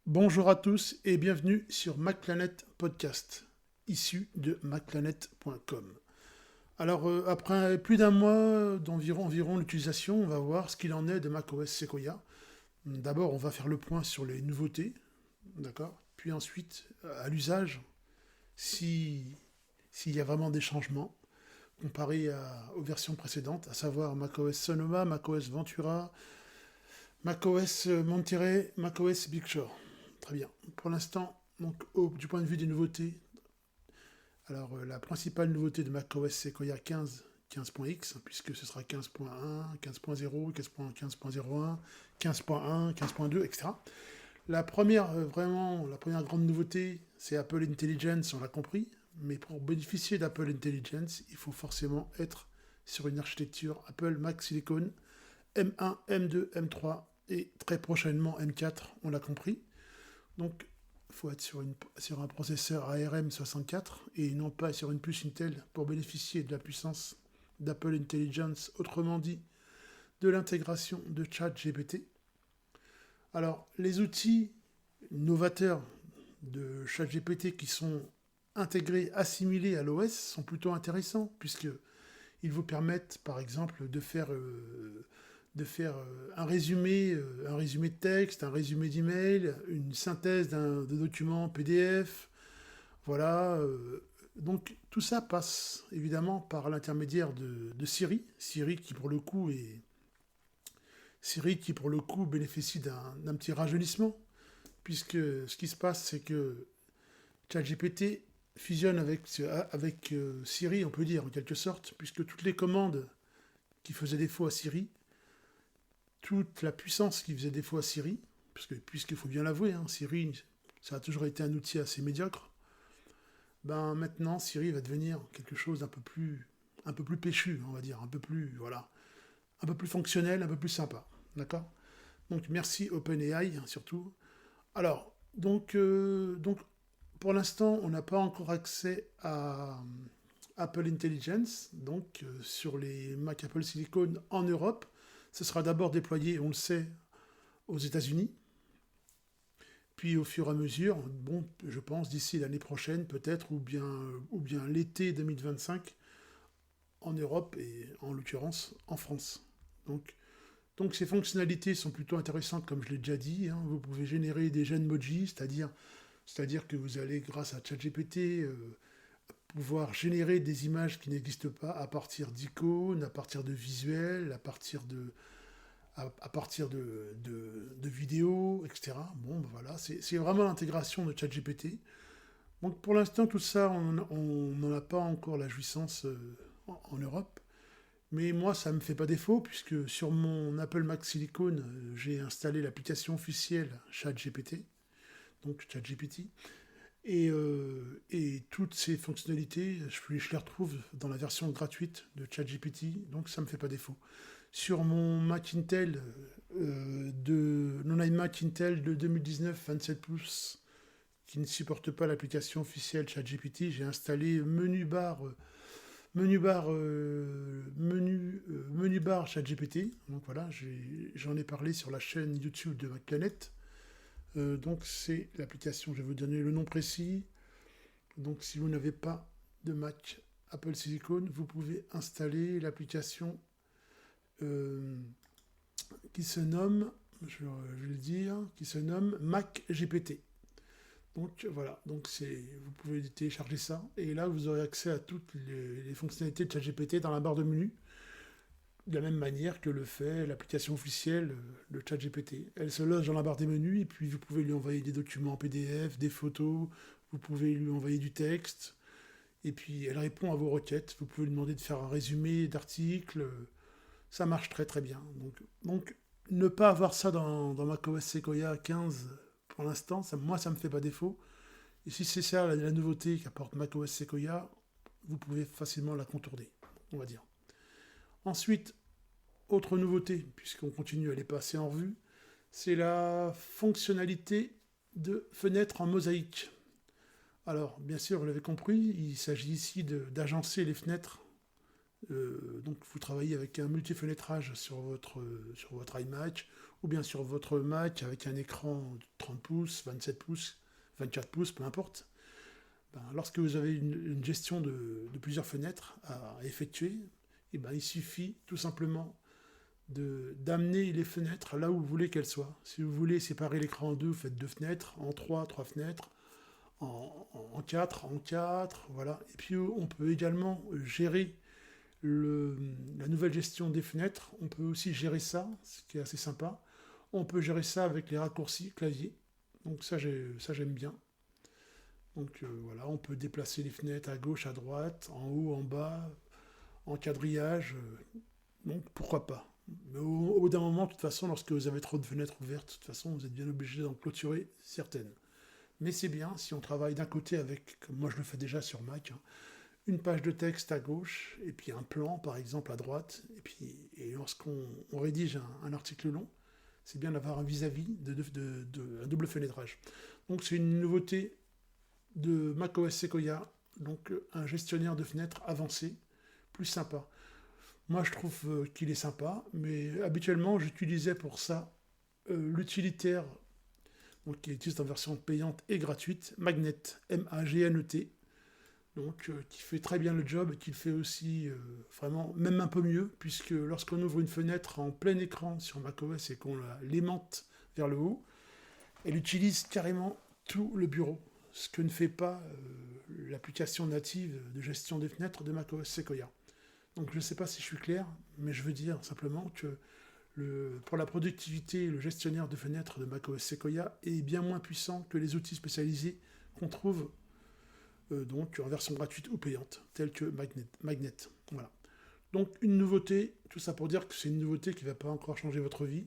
Bonjour à tous et bienvenue sur MacPlanet Podcast, issu de macplanet.com. Alors, après plus d'un mois d'environ l'utilisation, on va voir ce qu'il en est de macOS Sequoia. D'abord, on va faire le point sur les nouveautés, d'accord? Puis ensuite, à l'usage, si, s'il y a vraiment des changements comparé aux versions précédentes, à savoir macOS Sonoma, macOS Ventura, macOS Monterey, macOS Big Sur. Très bien. Pour l'instant, donc, du point de vue des nouveautés, alors la principale nouveauté de macOS Sequoia 15, 15.x, puisque ce sera 15.1, 15.0, 15.01, 15.1, 15.2, etc. La première, la première grande nouveauté, c'est Apple Intelligence, on l'a compris, mais pour bénéficier d'Apple Intelligence, il faut forcément être sur une architecture Apple Mac Silicon M1, M2, M3 et très prochainement M4, on l'a compris. Donc, il faut être sur un processeur ARM 64 et non pas sur une puce Intel pour bénéficier de la puissance d'Apple Intelligence, autrement dit de l'intégration de ChatGPT. Alors, les outils novateurs de ChatGPT qui sont intégrés, assimilés à l'OS sont plutôt intéressants puisqu'ils vous permettent par exemple de faire un résumé de texte, un résumé d'email, une synthèse de document PDF. Voilà. Donc tout ça passe évidemment par l'intermédiaire de Siri. Siri qui pour le coup bénéficie d'un petit rajeunissement, puisque ce qui se passe, c'est que ChatGPT fusionne avec Siri, on peut dire en quelque sorte, puisque toutes les commandes qui faisaient défaut à Siri, toute la puissance qui faisait défaut à Siri, puisqu'il faut bien l'avouer, hein, Siri, ça a toujours été un outil assez médiocre, ben maintenant Siri va devenir quelque chose un peu plus péchu, on va dire, un peu plus, voilà, un peu plus fonctionnel, un peu plus sympa, d'accord? Donc merci OpenAI surtout. Alors, donc pour l'instant, on n'a pas encore accès à Apple Intelligence, donc sur les Mac Apple Silicon en Europe. Ce sera d'abord déployé, on le sait, aux États-Unis. Puis au fur et à mesure, bon, je pense d'ici l'année prochaine peut-être, ou bien l'été 2025 en Europe et en l'occurrence en France. Donc, donc ces fonctionnalités sont plutôt intéressantes comme je l'ai déjà dit, hein. Vous pouvez générer des genmojis, c'est-à-dire que vous allez grâce à ChatGPT pouvoir générer des images qui n'existent pas à partir d'icônes, à partir de visuels, à partir de vidéos, etc. Bon, ben voilà, c'est vraiment l'intégration de ChatGPT. Donc pour l'instant, tout ça, on n'en a pas encore la jouissance en Europe. Mais moi, ça ne me fait pas défaut, puisque sur mon Apple Mac Silicon, j'ai installé l'application officielle ChatGPT, donc ChatGPT. Et toutes ces fonctionnalités, je les retrouve dans la version gratuite de ChatGPT, donc ça ne me fait pas défaut. Sur mon Mac Intel, mon iMac Intel de 2019 27 pouces, qui ne supporte pas l'application officielle ChatGPT, j'ai installé menu bar ChatGPT. Donc voilà, j'en ai parlé sur la chaîne YouTube de MacPlanet. Donc c'est l'application, je vais vous donner le nom précis. Donc si vous n'avez pas de Mac Apple Silicon, vous pouvez installer l'application euh, qui se nomme, je vais le dire, qui se nomme Mac GPT. Donc voilà, vous pouvez télécharger ça et là vous aurez accès à toutes les fonctionnalités de ChatGPT dans la barre de menu, de la même manière que le fait l'application officielle de ChatGPT. Elle se loge dans la barre des menus et puis vous pouvez lui envoyer des documents en PDF, des photos, vous pouvez lui envoyer du texte et puis elle répond à vos requêtes. Vous pouvez lui demander de faire un résumé d'articles. Ça marche très très bien. Donc ne pas avoir ça dans macOS Sequoia 15 pour l'instant, moi ça me fait pas défaut. Et si c'est ça la nouveauté qu'apporte macOS Sequoia, vous pouvez facilement la contourner, on va dire. Ensuite, autre nouveauté, puisqu'on continue à les passer en revue, c'est la fonctionnalité de fenêtre en mosaïque. Alors, bien sûr, vous l'avez compris, il s'agit ici d'agencer les fenêtres Donc vous travaillez avec un multi-fenêtrage sur votre iMac, ou bien sur votre Mac avec un écran de 30 pouces, 27 pouces, 24 pouces, peu importe. Ben, lorsque vous avez une gestion de plusieurs fenêtres à effectuer, et ben, il suffit tout simplement d'amener les fenêtres là où vous voulez qu'elles soient. Si vous voulez séparer l'écran en deux, vous faites deux fenêtres, en trois fenêtres, en quatre, voilà. Et puis on peut également gérer la nouvelle gestion des fenêtres. On peut aussi gérer ça, ce qui est assez sympa. On peut gérer ça avec les raccourcis clavier. Donc ça j'aime bien. Donc voilà, on peut déplacer les fenêtres à gauche, à droite, en haut, en bas, en quadrillage. Donc pourquoi pas. Mais au bout d'un moment, de toute façon, lorsque vous avez trop de fenêtres ouvertes, de toute façon, vous êtes bien obligé d'en clôturer certaines. Mais c'est bien si on travaille d'un côté avec, comme moi je le fais déjà sur Mac, hein, une page de texte à gauche, et puis un plan, par exemple, à droite, et lorsqu'on rédige un article long, c'est bien d'avoir un vis-à-vis un double fenêtrage. Donc c'est une nouveauté de macOS Sequoia, donc un gestionnaire de fenêtres avancé, plus sympa. Moi je trouve qu'il est sympa, mais habituellement j'utilisais pour ça l'utilitaire donc, qui existe en version payante et gratuite, Magnet, Magnet, donc qui fait très bien le job et qui le fait aussi vraiment même un peu mieux, puisque lorsqu'on ouvre une fenêtre en plein écran sur macOS et qu'on l'aimante vers le haut, elle utilise carrément tout le bureau, ce que ne fait pas l'application native de gestion des fenêtres de macOS Sequoia. Donc je ne sais pas si je suis clair, mais je veux dire simplement que pour la productivité, le gestionnaire de fenêtres de macOS Sequoia est bien moins puissant que les outils spécialisés qu'on trouve donc en version gratuite ou payante, tels que Magnet. Voilà. Donc une nouveauté, tout ça pour dire que c'est une nouveauté qui ne va pas encore changer votre vie.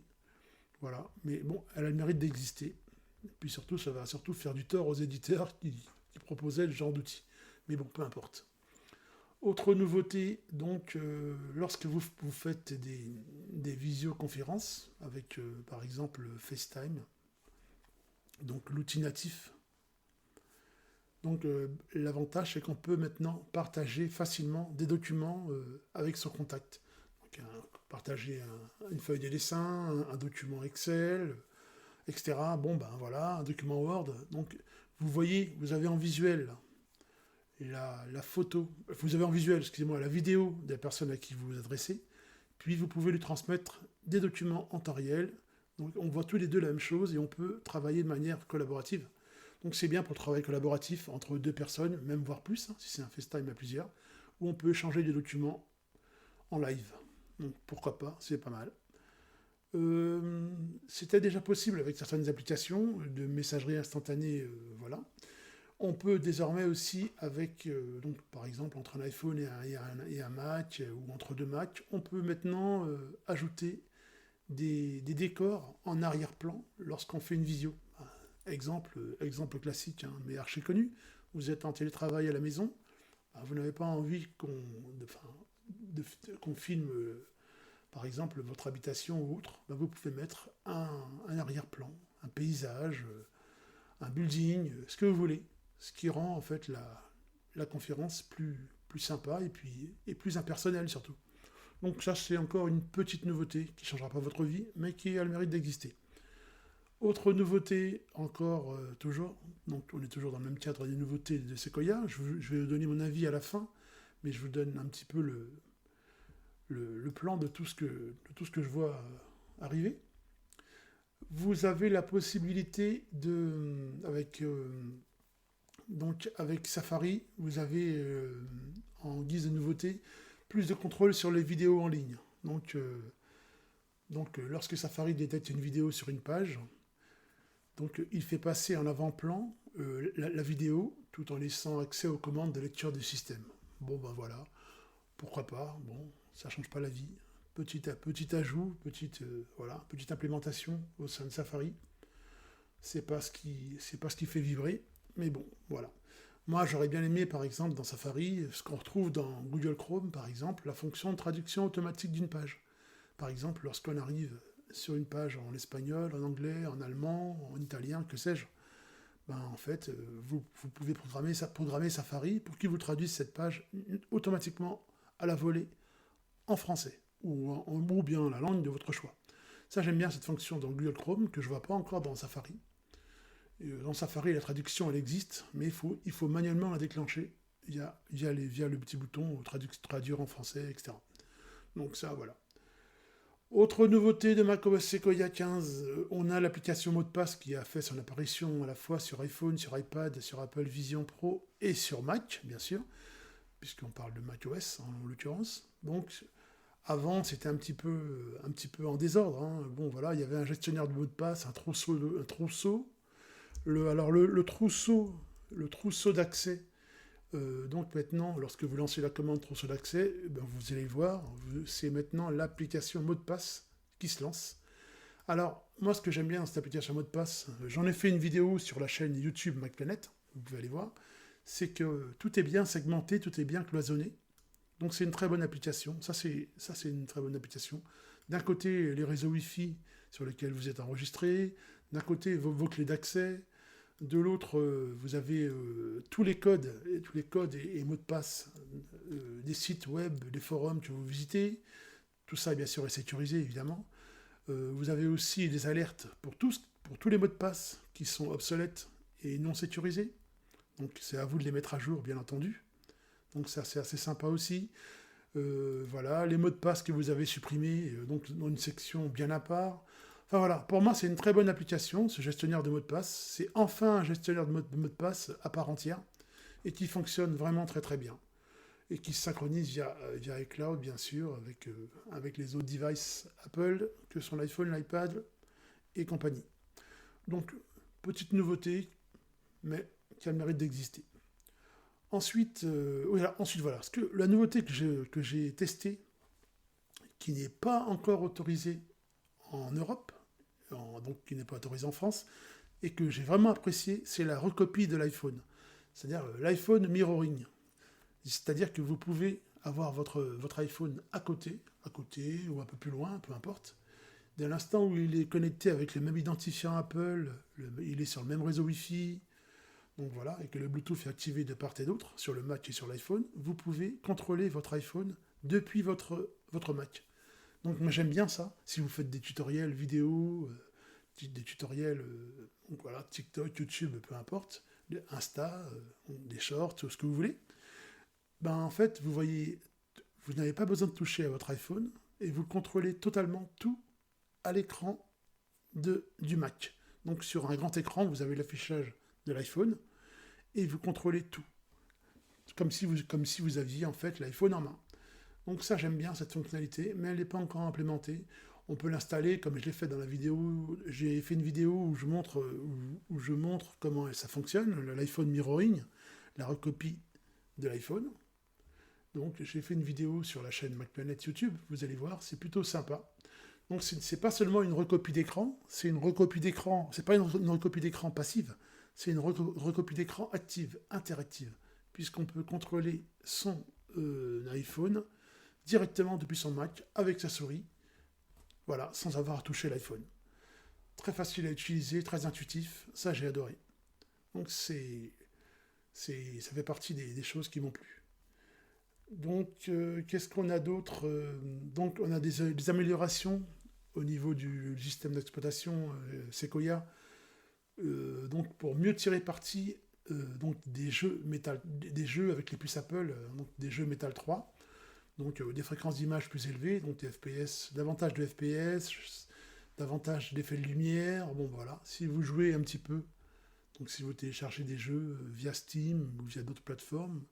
Voilà. Mais bon, elle a le mérite d'exister. Et puis surtout, ça va surtout faire du tort aux éditeurs qui proposaient le genre d'outils. Mais bon, peu importe. Autre nouveauté, donc, lorsque vous faites des visioconférences avec, par exemple, FaceTime, donc l'outil natif, donc l'avantage, c'est qu'on peut maintenant partager facilement des documents avec son contact. Donc, partager une feuille de dessin, un document Excel, etc. Bon, ben voilà, un document Word. Donc, vous voyez, vous avez en visuel la photo, vous avez en visuel, excusez-moi, la vidéo de la personne à qui vous vous adressez, puis vous pouvez lui transmettre des documents en temps réel. Donc on voit tous les deux la même chose et on peut travailler de manière collaborative. Donc c'est bien pour le travail collaboratif entre deux personnes, même voire plus, hein, si c'est un FaceTime à plusieurs, où on peut échanger des documents en live. Donc pourquoi pas, c'est pas mal. C'était déjà possible avec certaines applications de messagerie instantanée, voilà. On peut désormais aussi, avec, donc, par exemple, entre un iPhone et un Mac, ou entre deux Macs, on peut maintenant ajouter des décors en arrière-plan lorsqu'on fait une visio. Exemple classique, hein, mais archi connu. Vous êtes en télétravail à la maison, vous n'avez pas envie qu'on filme, par exemple, votre habitation ou autre, vous pouvez mettre un arrière-plan, un paysage, un building, ce que vous voulez, ce qui rend en fait la conférence plus sympa et plus impersonnelle surtout. Donc ça c'est encore une petite nouveauté qui ne changera pas votre vie, mais qui a le mérite d'exister. Autre nouveauté encore toujours, donc on est toujours dans le même cadre des nouveautés de Sequoia, je vais vous donner mon avis à la fin, mais je vous donne un petit peu le plan de tout ce que je vois arriver. Vous avez la possibilité donc avec Safari, vous avez en guise de nouveauté plus de contrôle sur les vidéos en ligne. Donc, lorsque Safari détecte une vidéo sur une page, donc il fait passer en avant-plan la vidéo tout en laissant accès aux commandes de lecture du système. Bon ben voilà, pourquoi pas, bon, ça change pas la vie. Petit ajout, petite implémentation au sein de Safari. C'est pas ce qui fait vibrer, mais bon, voilà. Moi, j'aurais bien aimé, par exemple, dans Safari, ce qu'on retrouve dans Google Chrome, par exemple, la fonction de traduction automatique d'une page. Par exemple, lorsqu'on arrive sur une page en espagnol, en anglais, en allemand, en italien, que sais-je, en fait, vous pouvez programmer Safari pour qu'il vous traduise cette page automatiquement à la volée en français, ou bien la langue de votre choix. Ça, j'aime bien cette fonction dans Google Chrome, que je ne vois pas encore dans Safari. Dans Safari, la traduction, elle existe, mais il faut manuellement la déclencher via le petit bouton traduire en français, etc. Donc ça, voilà. Autre nouveauté de macOS Sequoia 15, on a l'application mot de passe qui a fait son apparition à la fois sur iPhone, sur iPad, sur Apple Vision Pro et sur Mac, bien sûr, puisqu'on parle de macOS en l'occurrence. Donc, avant, c'était un petit peu en désordre. Hein. Bon, voilà, il y avait un gestionnaire de mots de passe, un trousseau. Le trousseau d'accès. Donc maintenant, lorsque vous lancez la commande trousseau d'accès, vous allez voir, c'est maintenant l'application mot de passe qui se lance. Alors, moi, ce que j'aime bien dans cette application mot de passe, j'en ai fait une vidéo sur la chaîne YouTube MacPlanet, vous pouvez aller voir, c'est que tout est bien segmenté, tout est bien cloisonné. Donc c'est une très bonne application. Ça, c'est une très bonne application. D'un côté, les réseaux Wi-Fi sur lesquels vous êtes enregistré. D'un côté, vos clés d'accès. De l'autre, vous avez tous les codes et mots de passe des sites web, des forums que vous visitez. Tout ça, bien sûr, est sécurisé, évidemment. Vous avez aussi des alertes pour tous les mots de passe qui sont obsolètes et non sécurisés. Donc c'est à vous de les mettre à jour, bien entendu. Donc ça, c'est assez sympa aussi. Voilà, les mots de passe que vous avez supprimés, donc dans une section bien à part. Enfin voilà, pour moi c'est une très bonne application, ce gestionnaire de mots de passe. C'est enfin un gestionnaire de mots de passe à part entière et qui fonctionne vraiment très très bien. Et qui se synchronise via iCloud bien sûr, avec les autres devices Apple, que sont l'iPhone, l'iPad et compagnie. Donc, petite nouveauté, mais qui a le mérite d'exister. Ensuite, voilà, la nouveauté que j'ai testée, qui n'est pas encore autorisée en Europe, donc qui n'est pas autorisée en France, et que j'ai vraiment apprécié, c'est la recopie de l'iPhone. C'est-à-dire l'iPhone mirroring. C'est-à-dire que vous pouvez avoir votre iPhone à côté ou un peu plus loin, peu importe. Dès l'instant où il est connecté avec le même identifiant Apple, il est sur le même réseau Wi-Fi, donc voilà, et que le Bluetooth est activé de part et d'autre, sur le Mac et sur l'iPhone, vous pouvez contrôler votre iPhone depuis votre Mac. Donc moi j'aime bien ça, si vous faites des tutoriels vidéo, des tutoriels, donc voilà, TikTok, YouTube, peu importe, Insta, des shorts, ce que vous voulez, en fait, vous n'avez pas besoin de toucher à votre iPhone, et vous contrôlez totalement tout à l'écran du Mac. Donc sur un grand écran, vous avez l'affichage de l'iPhone, et vous contrôlez tout. Comme si vous aviez en fait l'iPhone en main. Donc ça, j'aime bien cette fonctionnalité, mais elle n'est pas encore implémentée. On peut l'installer, comme je l'ai fait dans la vidéo. J'ai fait une vidéo où je montre comment ça fonctionne, l'iPhone mirroring, la recopie de l'iPhone. Donc j'ai fait une vidéo sur la chaîne MacPlanet YouTube, vous allez voir, c'est plutôt sympa. Donc c'est pas seulement une recopie d'écran, c'est une recopie d'écran, c'est pas une recopie d'écran passive, c'est une recopie d'écran active, interactive, puisqu'on peut contrôler son iPhone directement depuis son Mac avec sa souris, voilà, sans avoir à toucher l'iPhone. Très facile à utiliser, très intuitif, ça j'ai adoré. Donc ça fait partie des choses qui m'ont plu. Donc qu'est-ce qu'on a d'autre Donc on a des améliorations au niveau du système d'exploitation Sequoia, donc pour mieux tirer parti donc des jeux avec les puces Apple, donc des jeux Metal 3, donc des fréquences d'image plus élevées, donc des FPS, davantage de FPS, davantage d'effets de lumière, bon voilà, si vous jouez un petit peu, donc si vous téléchargez des jeux via Steam ou via d'autres plateformes,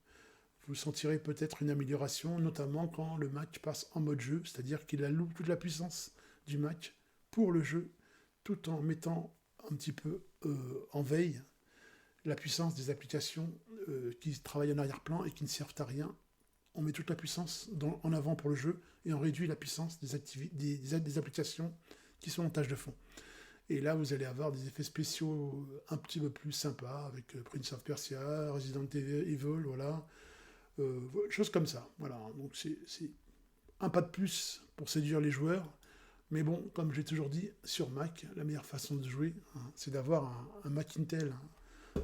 vous sentirez peut-être une amélioration, notamment quand le Mac passe en mode jeu, c'est-à-dire qu'il alloue toute la puissance du Mac pour le jeu, tout en mettant un petit peu en veille la puissance des applications qui travaillent en arrière-plan et qui ne servent à rien. On met toute la puissance en avant pour le jeu et on réduit la puissance des applications qui sont en tâche de fond. Et là, vous allez avoir des effets spéciaux un petit peu plus sympas avec Prince of Persia, Resident Evil, voilà. Choses comme ça, voilà. Donc c'est un pas de plus pour séduire les joueurs. Mais bon, comme j'ai toujours dit, sur Mac, la meilleure façon de jouer, c'est d'avoir un Mac Intel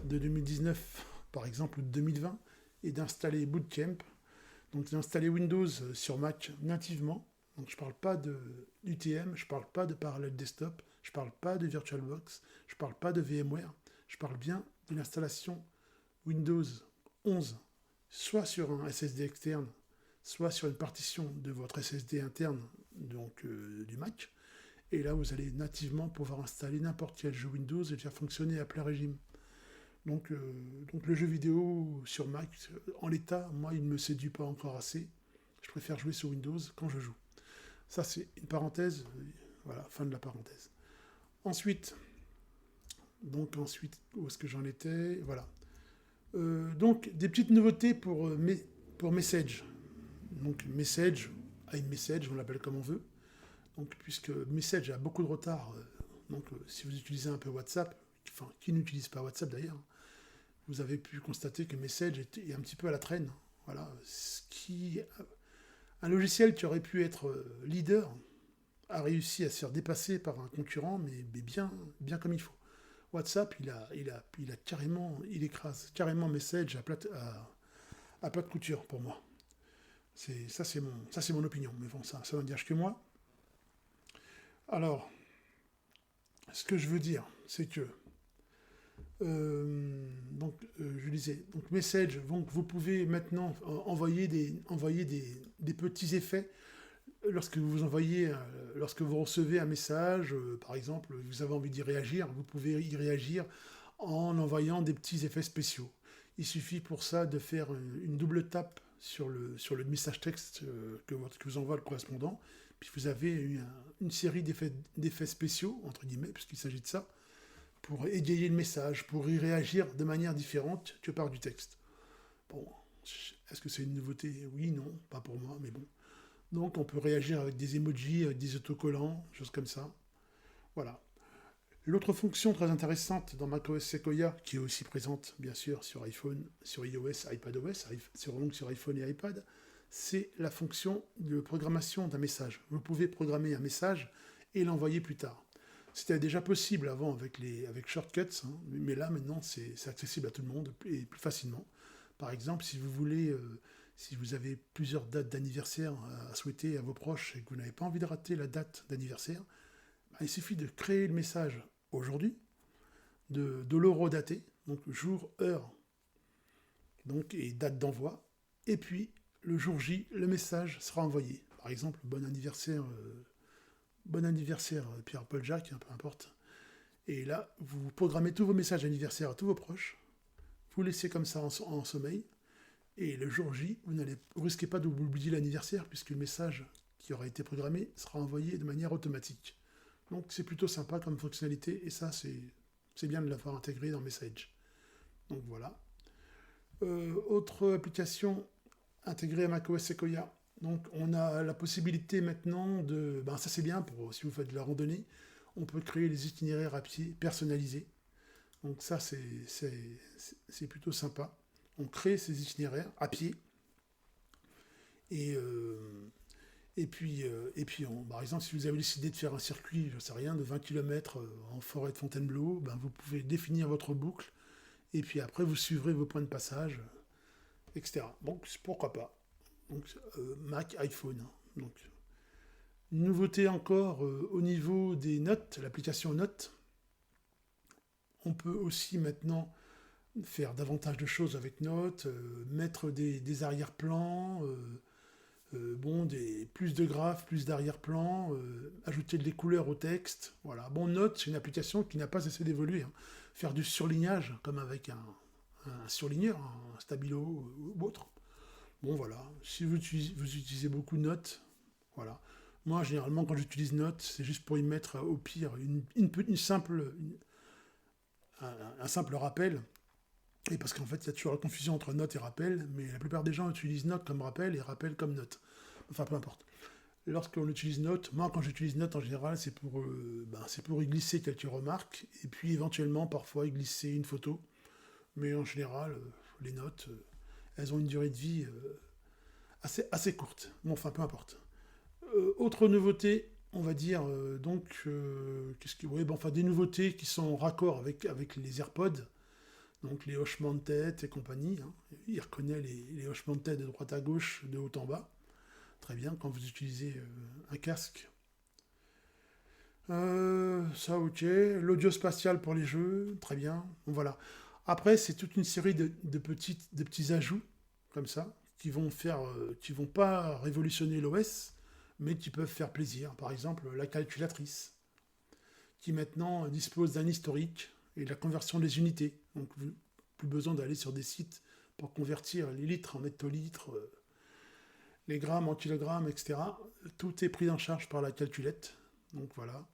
de 2019, par exemple, ou de 2020, et d'installer Bootcamp. Donc d'installer Windows sur Mac nativement. Donc je ne parle pas d'UTM, je ne parle pas de Parallel Desktop, je ne parle pas de VirtualBox, je ne parle pas de VMware, je parle bien de l'installation Windows 11, soit sur un SSD externe, soit sur une partition de votre SSD interne, donc du Mac. Et là, vous allez nativement pouvoir installer n'importe quel jeu Windows et le faire fonctionner à plein régime. Donc le jeu vidéo sur Mac, en l'état, moi, il ne me séduit pas encore assez. Je préfère jouer sur Windows quand je joue. Ça, c'est une parenthèse. Voilà, fin de la parenthèse. Ensuite, où est-ce que j'en étais? Voilà. Donc, des petites nouveautés pour Message. Donc, Message, iMessage, on l'appelle comme on veut. Donc, puisque Message a beaucoup de retard, si vous utilisez un peu WhatsApp, enfin, qui n'utilise pas WhatsApp d'ailleurs, vous avez pu constater que Message est un petit peu à la traîne. Voilà. Un logiciel qui aurait pu être leader a réussi à se faire dépasser par un concurrent, mais bien comme il faut. WhatsApp, il écrase carrément Message à plat de couture pour moi. Ça c'est mon opinion, mais bon, ça n'engage que moi. Alors, ce que je veux dire, c'est que je disais, donc Message, donc vous pouvez maintenant envoyer des petits effets lorsque vous recevez un message, par exemple, vous avez envie d'y réagir, vous pouvez y réagir en envoyant des petits effets spéciaux. Il suffit pour ça de faire une double tape sur le message texte que vous envoie le correspondant, puis vous avez une série d'effets spéciaux, entre guillemets, puisqu'il s'agit de ça, pour égayer le message, pour y réagir de manière différente que par du texte. Bon, est-ce que c'est une nouveauté? Oui, non, pas pour moi, mais bon. Donc on peut réagir avec des emojis, avec des autocollants, choses comme ça. Voilà. L'autre fonction très intéressante dans macOS Sequoia, qui est aussi présente bien sûr sur iPhone, sur iOS, iPadOS, sur iPhone et iPad, c'est la fonction de programmation d'un message. Vous pouvez programmer un message et l'envoyer plus tard. C'était déjà possible avant avec Shortcuts, hein, mais là maintenant c'est accessible à tout le monde et plus facilement. Par exemple, si vous avez plusieurs dates d'anniversaire à souhaiter à vos proches et que vous n'avez pas envie de rater la date d'anniversaire, il suffit de créer le message aujourd'hui, de l'horodater, donc jour, heure, et date d'envoi, et puis le jour J, le message sera envoyé. Par exemple, bon anniversaire Pierre-Paul Jacques, peu importe. Et là, vous programmez tous vos messages d'anniversaire à tous vos proches, vous laissez comme ça en sommeil, et le jour J, vous ne risquez pas d'oublier l'anniversaire, puisque le message qui aura été programmé sera envoyé de manière automatique. Donc c'est plutôt sympa comme fonctionnalité, et ça c'est bien de l'avoir intégré dans Message. Donc voilà. Autre application intégrée à macOS Sequoia. Donc on a la possibilité maintenant ça c'est bien si vous faites de la randonnée, on peut créer les itinéraires à pied personnalisés. Donc ça c'est plutôt sympa. On crée ces itinéraires à pied. Et puis, par exemple, si vous avez décidé de faire un circuit, je ne sais rien, de 20 km en forêt de Fontainebleau, vous pouvez définir votre boucle, et puis après, vous suivrez vos points de passage, etc. Donc, pourquoi pas. Donc, Mac, iPhone. Hein. Donc, une nouveauté encore au niveau des notes, l'application Notes. On peut aussi maintenant faire davantage de choses avec Notes, mettre des arrière-plans, plus de graphes, plus d'arrière-plan, ajouter des couleurs au texte. Voilà. Bon, Notes, c'est une application qui n'a pas cessé d'évoluer. Hein. Faire du surlignage, comme avec un surligneur, un stabilo ou autre. Bon, voilà. Si vous utilisez beaucoup Notes, voilà. Moi, généralement, quand j'utilise Notes, c'est juste pour y mettre, au pire, un simple rappel. Et parce qu'en fait, il y a toujours la confusion entre note et rappel, mais la plupart des gens utilisent note comme rappel et rappel comme note. Enfin, peu importe. Lorsqu'on utilise note, moi quand j'utilise note en général, c'est pour y glisser quelques remarques, et puis éventuellement, parfois, y glisser une photo. Mais en général, les notes, elles ont une durée de vie assez courte. Bon, enfin, peu importe. Autre nouveauté, on va dire, des nouveautés qui sont en raccord avec les AirPods. Donc les hochements de tête et compagnie. Hein. Il reconnaît les hochements de tête de droite à gauche, de haut en bas. Très bien, quand vous utilisez un casque. Ça, ok. L'audio spatial pour les jeux, très bien. Bon, voilà. Après, c'est toute une série de petits ajouts, comme ça, qui vont pas révolutionner l'OS, mais qui peuvent faire plaisir. Par exemple, la calculatrice, qui maintenant dispose d'un historique et de la conversion des unités. Donc, plus besoin d'aller sur des sites pour convertir les litres en hectolitres, les grammes en kilogrammes, etc. Tout est pris en charge par la calculette. Donc voilà.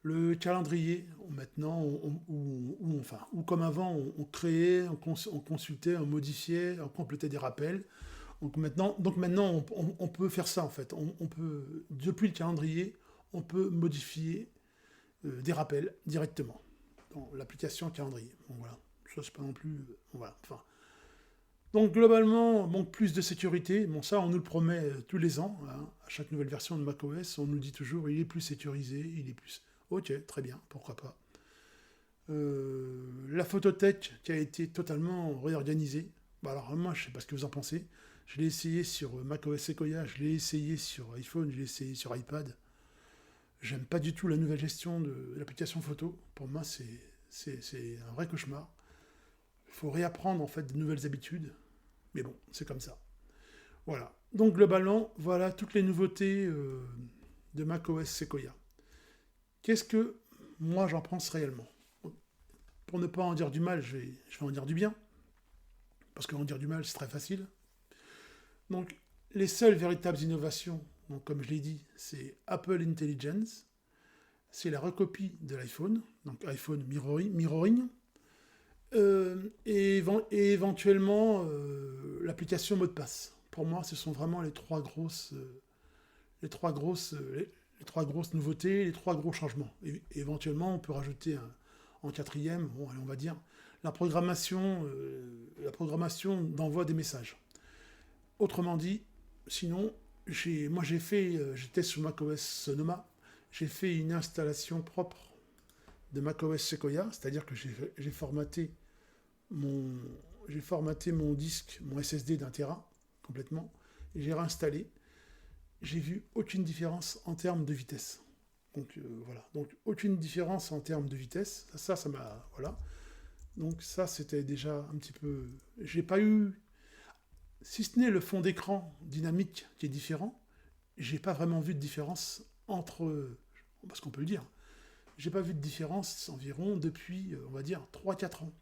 Le calendrier, maintenant, ou comme avant, on créait, on consultait, on modifiait, on complétait des rappels. Donc maintenant on peut faire ça en fait. On peut, depuis le calendrier, on peut modifier des rappels directement dans l'application calendrier. Bon, voilà. Ça, c'est pas non plus. Voilà. Enfin, donc globalement, bon, plus de sécurité. Bon, ça, on nous le promet tous les ans. Hein. À chaque nouvelle version de macOS, on nous dit toujours il est plus sécurisé, il est plus. Ok, très bien, pourquoi pas. La photothèque qui a été totalement réorganisée. Bah alors moi, je sais pas ce que vous en pensez. Je l'ai essayé sur macOS Sequoia, je l'ai essayé sur iPhone, je l'ai essayé sur iPad. J'aime pas du tout la nouvelle gestion de l'application photo. Pour moi, c'est un vrai cauchemar. Il faut réapprendre en fait de nouvelles habitudes. Mais bon, c'est comme ça. Voilà. Donc globalement, voilà toutes les nouveautés de macOS Sequoia. Qu'est-ce que moi j'en pense réellement? Pour ne pas en dire du mal, je vais en dire du bien. Parce qu'en dire du mal, c'est très facile. Donc, les seules véritables innovations, donc, comme je l'ai dit, c'est Apple Intelligence, c'est la recopie de l'iPhone, donc iPhone Mirroring, et éventuellement l'application mot de passe. Pour moi, ce sont vraiment les trois grosses nouveautés, les trois gros changements. Et éventuellement, on peut rajouter en quatrième, bon, allez, on va dire, la programmation d'envoi des messages. Autrement dit, sinon, j'étais sous macOS Sonoma, j'ai fait une installation propre de macOS Sequoia, c'est-à-dire que mon, j'ai formaté mon disque, mon SSD d'un Tera complètement, et j'ai réinstallé. J'ai vu aucune différence en termes de vitesse. Donc voilà, donc aucune différence en termes de vitesse. Ça m'a voilà. Donc ça c'était déjà un petit peu. J'ai pas eu, si ce n'est le fond d'écran dynamique qui est différent, j'ai pas vraiment vu de différence entre, parce qu'on peut le dire, j'ai pas vu de différence environ depuis, on va dire, 3-4 ans.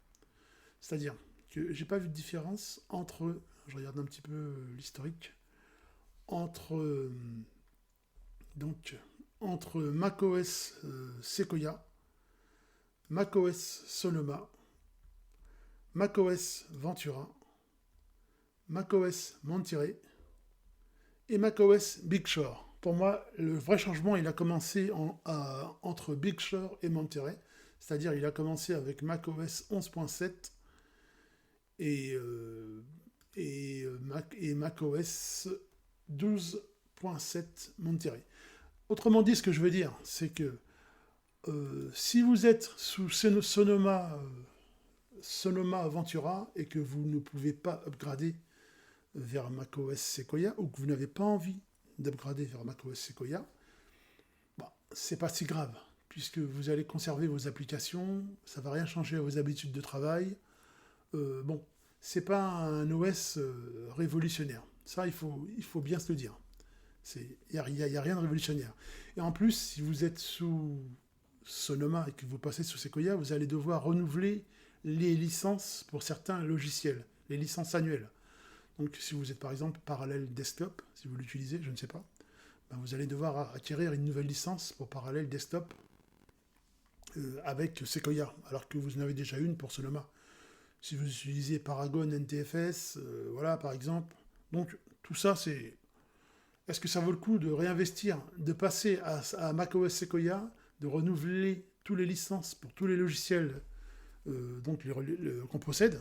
C'est-à-dire que j'ai pas vu de différence entre, je regarde un petit peu l'historique, entre, donc, entre macOS Sequoia, macOS Sonoma, macOS Ventura, macOS Monterey et macOS Big Sur. Pour moi, le vrai changement, il a commencé entre Big Sur et Monterey. C'est-à-dire, il a commencé avec macOS 11.7 et, macOS 12.7 Monterey. Autrement dit, ce que je veux dire, c'est que si vous êtes sous Sonoma Ventura et que vous ne pouvez pas upgrader vers macOS Sequoia ou que vous n'avez pas envie d'upgrader vers macOS Sequoia, bah, c'est pas si grave puisque vous allez conserver vos applications, ça va rien changer à vos habitudes de travail. Bon, c'est pas un OS révolutionnaire. Ça, il faut bien se le dire. Il n'y a rien de révolutionnaire. Et en plus, si vous êtes sous Sonoma et que vous passez sous Sequoia, vous allez devoir renouveler les licences pour certains logiciels, les licences annuelles. Donc si vous êtes par exemple Parallel Desktop, si vous l'utilisez, je ne sais pas, ben vous allez devoir acquérir une nouvelle licence pour Parallel Desktop avec Sequoia, alors que vous en avez déjà une pour Sonoma. Si vous utilisez Paragon NTFS, voilà par exemple. Donc tout ça, c'est... Est-ce que ça vaut le coup de réinvestir, de passer à macOS Sequoia, de renouveler toutes les licences pour tous les logiciels qu'on possède,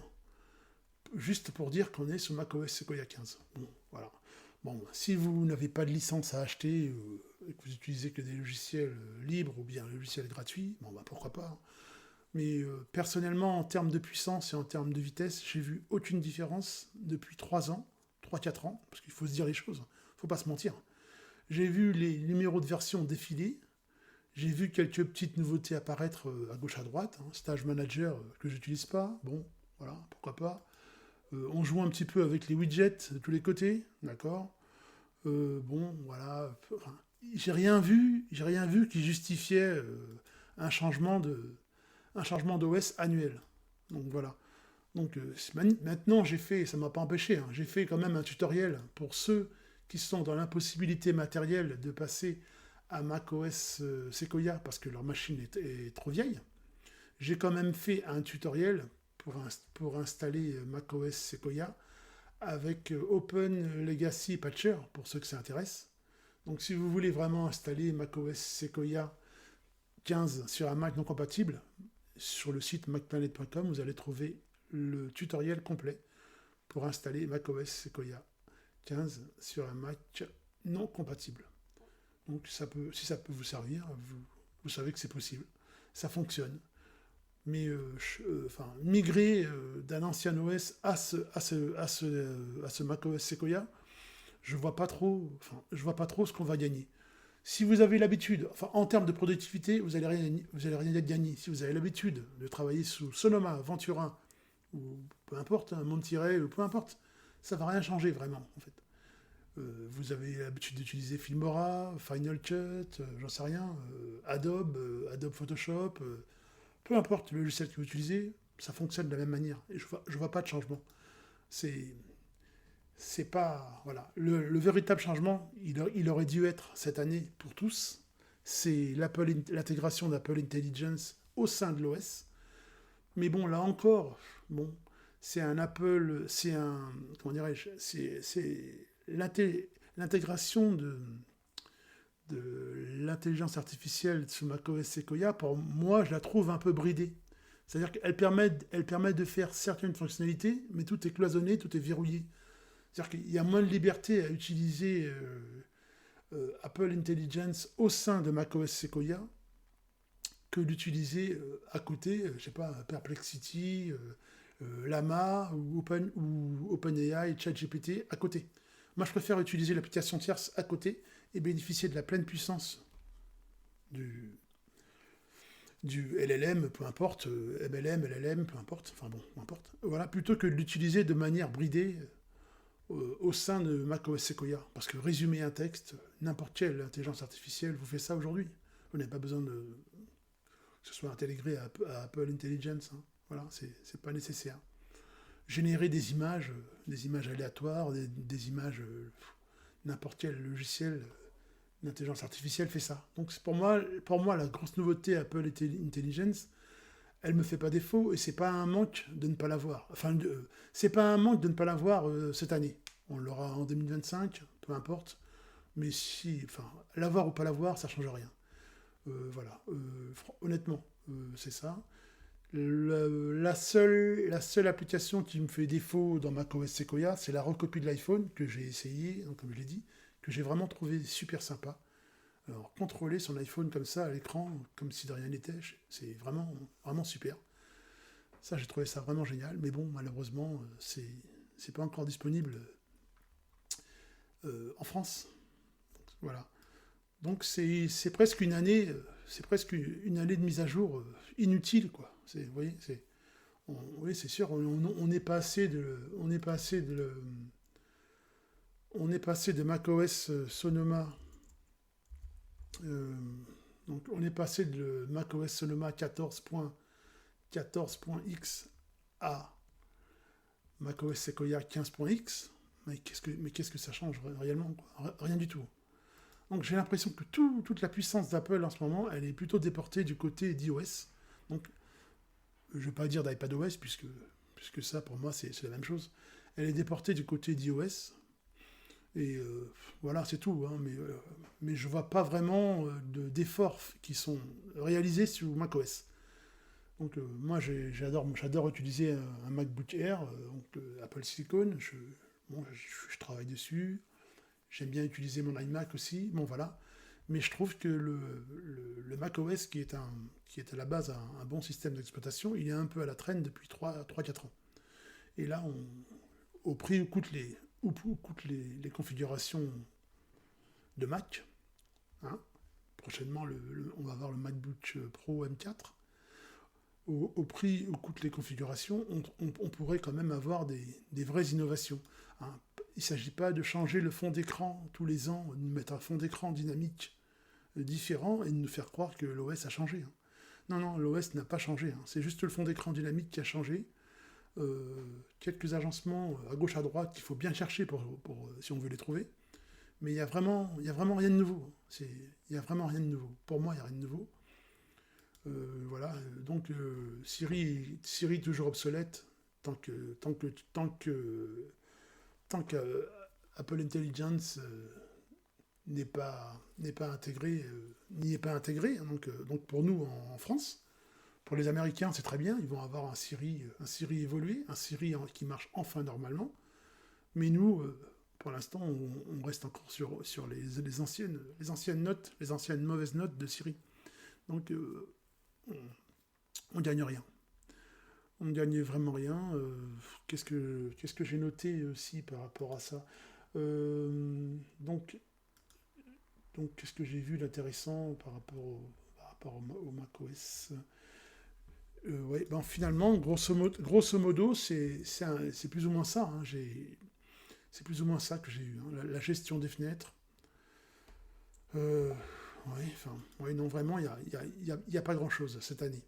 juste pour dire qu'on est sur macOS Sequoia 15. Bon, voilà. Bon, si vous n'avez pas de licence à acheter et que vous utilisez que des logiciels libres ou bien des logiciels gratuits, bon, bah, pourquoi pas. Mais personnellement, en termes de puissance et en termes de vitesse, j'ai vu aucune différence depuis 3 ans, 3-4 ans, parce qu'il faut se dire les choses, faut pas se mentir. J'ai vu les numéros de version défiler, j'ai vu quelques petites nouveautés apparaître à gauche à droite, hein, Stage Manager que j'utilise pas, bon, voilà, pourquoi pas. On joue un petit peu avec les widgets de tous les côtés, d'accord. Bon, voilà, enfin, j'ai rien vu qui justifiait un changement d'OS annuel. Donc voilà. Donc maintenant j'ai fait, ça m'a pas empêché, hein, j'ai fait quand même un tutoriel pour ceux qui sont dans l'impossibilité matérielle de passer à macOS Sequoia parce que leur machine est trop vieille. J'ai quand même fait un tutoriel pour installer macOS Sequoia avec Open Legacy Patcher pour ceux que ça intéresse. Donc si vous voulez vraiment installer macOS Sequoia 15 sur un Mac non compatible, sur le site macplanet.com, vous allez trouver le tutoriel complet pour installer macOS Sequoia 15 sur un Mac non compatible. Donc si ça peut vous servir, vous savez que c'est possible. Ça fonctionne. Mais migrer d'un ancien OS à ce macOS Sequoia, je vois pas trop ce qu'on va gagner. Si vous avez l'habitude, enfin en termes de productivité, vous allez rien gagner. Si vous avez l'habitude de travailler sous Sonoma, Ventura, ou peu importe, un Monterey, peu importe, ça va rien changer vraiment en fait. Vous avez l'habitude d'utiliser Filmora, Final Cut, j'en sais rien, Adobe Photoshop, peu importe le logiciel que vous utilisez, ça fonctionne de la même manière. Et je vois pas de changement. C'est pas. Voilà. Le véritable changement, il aurait dû être cette année pour tous. C'est l'intégration d'Apple Intelligence au sein de l'OS. Mais bon, là encore, bon, c'est un Apple. C'est un. Comment dirais-je. C'est l'intégration de l'intelligence artificielle sous macOS Sequoia, pour moi, je la trouve un peu bridée. C'est-à-dire qu'elle permet de faire certaines fonctionnalités, mais tout est cloisonné, tout est verrouillé. C'est-à-dire qu'il y a moins de liberté à utiliser Apple Intelligence au sein de macOS Sequoia que d'utiliser à côté, je sais pas, Perplexity, Llama ou OpenAI, ChatGPT à côté. Moi, je préfère utiliser l'application tierce à côté et bénéficier de la pleine puissance du, du LLM, peu importe, MLM, LLM, peu importe, enfin bon, peu importe. Voilà, plutôt que de l'utiliser de manière bridée au sein de macOS Sequoia. Parce que résumer un texte, n'importe quelle intelligence artificielle vous fait ça aujourd'hui. Vous n'avez pas besoin que ce soit intégré à Apple Intelligence. Hein. Voilà, c'est pas nécessaire. Générer des images aléatoires, des images, n'importe quel logiciel d'intelligence artificielle fait ça. Donc pour moi, la grosse nouveauté Apple Intelligence, elle me fait pas défaut et c'est pas un manque de ne pas l'avoir. Enfin, c'est pas un manque de ne pas l'avoir cette année. On l'aura en 2025, peu importe. Mais si, enfin, l'avoir ou pas l'avoir, ça change rien. Voilà. Honnêtement, c'est ça. La seule application qui me fait défaut dans macOS Sequoia, c'est la recopie de l'iPhone que j'ai essayé, donc, comme je l'ai dit, que j'ai vraiment trouvé super sympa. Alors, contrôler son iPhone comme ça à l'écran, comme si de rien n'était, c'est vraiment, vraiment super. Ça, j'ai trouvé ça vraiment génial. Mais bon, malheureusement, c'est pas encore disponible en France. Voilà. Donc, c'est presque une année, de mise à jour inutile, quoi. Vous voyez, oui, c'est sûr, on est passé de macOS Sonoma. Donc on est passé de macOS Sonoma 14.x à macOS Sequoia 15.x. Mais qu'est-ce que ça change réellement, quoi. Rien du tout. Donc j'ai l'impression que toute la puissance d'Apple en ce moment, elle est plutôt déportée du côté d'iOS. Donc je ne vais pas dire d'iPadOS, puisque ça pour moi c'est la même chose. Elle est déportée du côté d'iOS. Et voilà, c'est tout. Hein, mais je vois pas vraiment d'efforts qui sont réalisés sur macOS. Donc moi, j'adore utiliser un MacBook Air, donc Apple Silicon. Je travaille dessus. J'aime bien utiliser mon iMac aussi. Bon, voilà. Mais je trouve que le macOS, qui est à la base un bon système d'exploitation, il est un peu à la traîne depuis 3-4 ans. Et là, au prix où coûtent les configurations de Mac, hein, prochainement, on va avoir le MacBook Pro M4. Au prix où coûtent les configurations, on pourrait quand même avoir des vraies innovations, hein. Il ne s'agit pas de changer le fond d'écran tous les ans, de mettre un fond d'écran dynamique différent et de nous faire croire que l'OS a changé, hein. Non, non, l'OS n'a pas changé, hein. C'est juste le fond d'écran dynamique qui a changé. Quelques agencements à gauche à droite qu'il faut bien chercher si on veut les trouver. Mais il y a vraiment rien de nouveau. Il n'y a vraiment rien de nouveau. Pour moi, il n'y a rien de nouveau. Voilà. Donc Siri toujours obsolète tant que Apple Intelligence n'est pas intégré, n'y est pas intégré. Donc pour nous en France, pour les Américains, c'est très bien. Ils vont avoir un Siri évolué, un Siri qui marche enfin normalement. Mais nous, pour l'instant, on reste encore sur les anciennes notes, les anciennes mauvaises notes de Siri. Donc, on gagne rien. On ne gagne vraiment rien. Qu'est-ce que j'ai noté aussi par rapport à ça? Donc, qu'est-ce que j'ai vu d'intéressant par rapport au macOS? Ouais, ben finalement, grosso modo, c'est plus ou moins ça, hein. C'est plus ou moins ça que j'ai eu, hein. La gestion des fenêtres. Ouais, enfin, ouais, non, vraiment, il y a pas grand-chose cette année.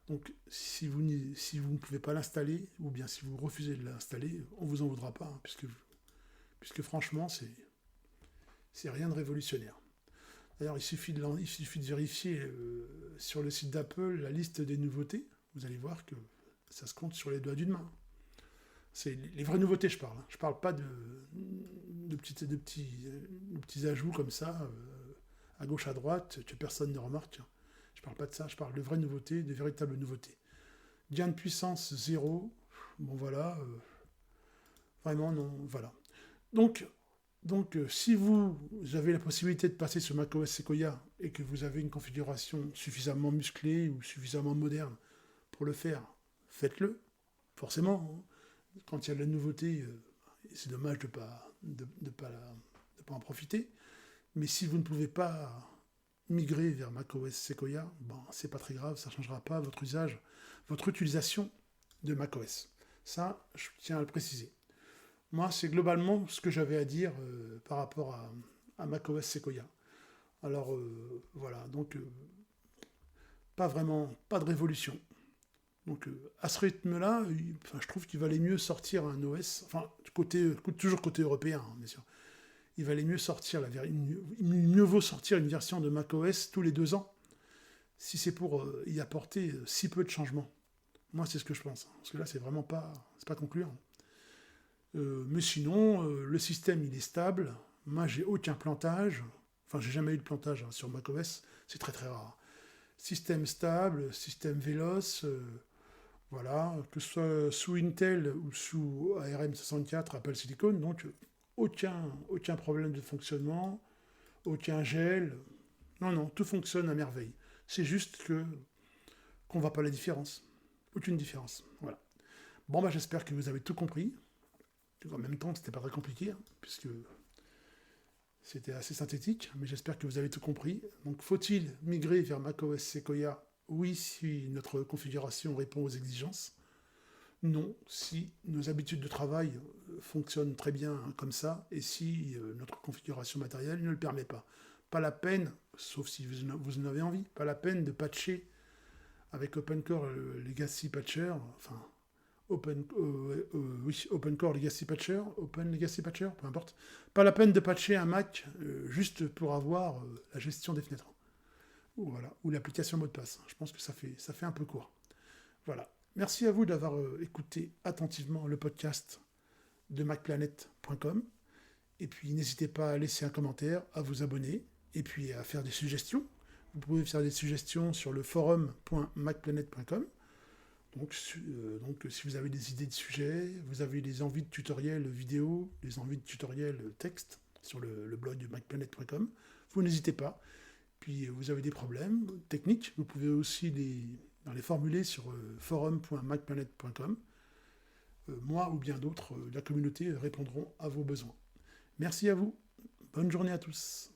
Donc, si vous ne pouvez pas l'installer, ou bien si vous refusez de l'installer, on vous en voudra pas, hein, puisque franchement, c'est rien de révolutionnaire. D'ailleurs, il suffit de vérifier sur le site d'Apple la liste des nouveautés. Vous allez voir que ça se compte sur les doigts d'une main. C'est les vraies nouveautés, je parle, hein. Je parle pas de petits ajouts comme ça, à gauche, à droite, que personne ne remarque. Je parle pas de ça, je parle de vraies nouveautés, de véritables nouveautés. Gain de puissance 0, bon voilà, vraiment non, voilà. Donc, si vous avez la possibilité de passer sur macOS Sequoia et que vous avez une configuration suffisamment musclée ou suffisamment moderne pour le faire, faites-le, forcément, hein. Quand il y a de la nouveauté, c'est dommage de ne pas en profiter. Mais si vous ne pouvez pas migrer vers macOS Sequoia, bon, c'est pas très grave, ça ne changera pas votre utilisation de macOS. Ça, je tiens à le préciser. Moi, c'est globalement ce que j'avais à dire par rapport à macOS Sequoia. Alors, voilà, donc, pas de révolution. Donc, à ce rythme-là, je trouve qu'il valait mieux sortir un OS, enfin, toujours côté européen, hein, bien sûr. Il valait mieux mieux vaut sortir une version de macOS tous les 2 ans, si c'est pour y apporter si peu de changements. Moi, c'est ce que je pense, hein, parce que là, c'est pas concluant. Mais sinon, le système, il est stable. Moi, j'ai aucun plantage. Enfin, j'ai jamais eu de plantage, hein, sur macOS. C'est très très rare. Système stable, système véloce. Voilà, que ce soit sous Intel ou sous ARM64, Apple Silicon, donc aucun problème de fonctionnement, aucun gel. Non, non, tout fonctionne à merveille. C'est juste qu'on ne voit pas la différence. Aucune différence. Voilà. Bon, bah, j'espère que vous avez tout compris. En même temps, c'était pas très compliqué, hein, puisque c'était assez synthétique, mais j'espère que vous avez tout compris. Donc, faut-il migrer vers macOS Sequoia? Oui, si notre configuration répond aux exigences. Non, si nos habitudes de travail fonctionnent très bien, hein, comme ça, et si notre configuration matérielle ne le permet pas. Pas la peine, sauf si vous en avez envie, pas la peine de patcher avec OpenCore Legacy Patcher, enfin, OpenCore Legacy Patcher, Open Legacy Patcher, peu importe. Pas la peine de patcher un Mac juste pour avoir la gestion des fenêtres. Voilà, ou l'application mot de passe. Je pense que ça fait un peu court. Voilà. Merci à vous d'avoir écouté attentivement le podcast de macplanet.com. Et puis n'hésitez pas à laisser un commentaire, à vous abonner, et puis à faire des suggestions. Vous pouvez faire des suggestions sur le forum.macplanet.com. Donc, si vous avez des idées de sujets, vous avez des envies de tutoriels vidéo, des envies de tutoriels texte sur le blog de macplanet.com, vous n'hésitez pas. Puis vous avez des problèmes techniques, vous pouvez aussi les formuler sur forum.macplanet.com. Moi ou bien d'autres de la communauté répondront à vos besoins. Merci à vous, bonne journée à tous.